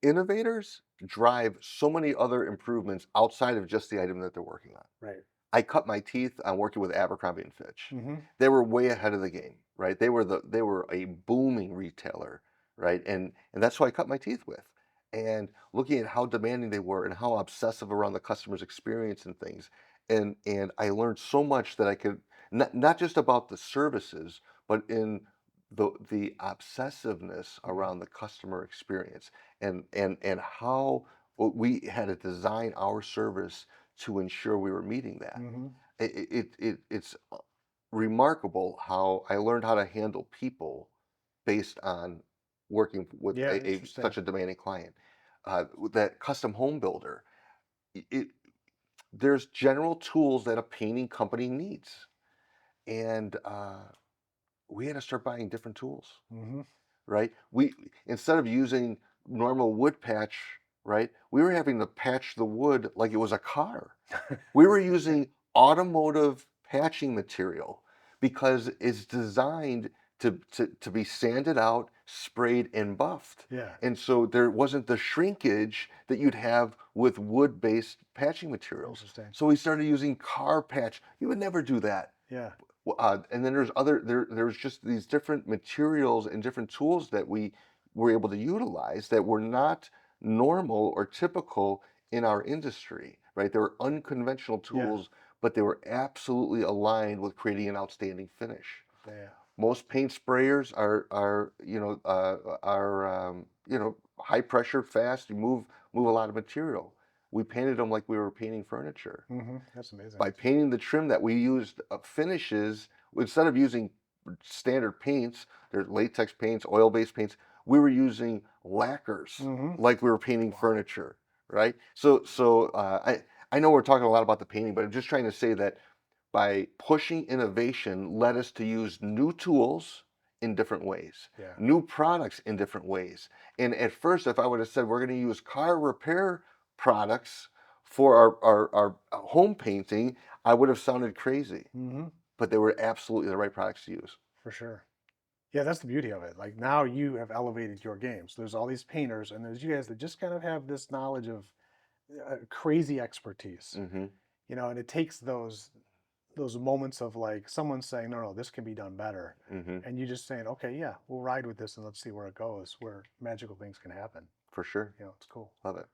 innovators drive so many other improvements outside of just the item that they're working on. Right. I cut my teeth on working with Abercrombie and Fitch. Hmm. They were way ahead of the game, right? They were a booming retailer, right? And that's who I cut my teeth with. And looking at how demanding they were and how obsessive around the customer's experience and things. And I learned so much that I could not just about the services, but in the obsessiveness Hmm. around the customer experience and how we had to design our service to ensure we were meeting that. Hmm. It's remarkable how I learned how to handle people based on working with Yeah, a interesting. such a demanding client. With that custom home builder, it there's general tools that a painting company needs, and we had to start buying different tools. Hmm. Right? We instead of using normal wood patch, right? We were having to patch the wood like it was a car. We were using automotive patching material because it's designed to be sanded out, sprayed, and buffed. Yeah, And so there wasn't the shrinkage that you'd have with wood-based patching materials. interesting. So we started using car patch. You would never do that. Yeah, And then there's just these different materials and different tools that we were able to utilize that were not normal or typical in our industry, right? They were unconventional yeah, tools, but they were absolutely aligned with creating an outstanding finish. yeah. Most paint sprayers are high pressure, fast. You move a lot of material. We painted them like we were painting furniture. That's amazing. By painting the trim that we used, finishes, instead of using standard paints, there's latex paints, oil-based paints, we were using lacquers Hmm. like we were painting Wow. furniture, right? I know we're talking a lot about the painting, but I'm just trying to say that by pushing innovation led us to use new tools in different ways, Yeah. new products in different ways. And at first, if I would have said we're going to use car repair products for our home painting, I would have sounded crazy. Hmm. But they were absolutely the right products to use. For sure. Yeah, that's the beauty of it. Like now you have elevated your game. So there's all these painters, and there's you guys that just kind of have this knowledge of crazy expertise, Hmm. and it takes those moments of like someone saying, no, no, this can be done better, Hmm. and you just saying, okay, yeah, we'll ride with this and let's see where it goes, where magical things can happen. For sure. It's cool. Love it.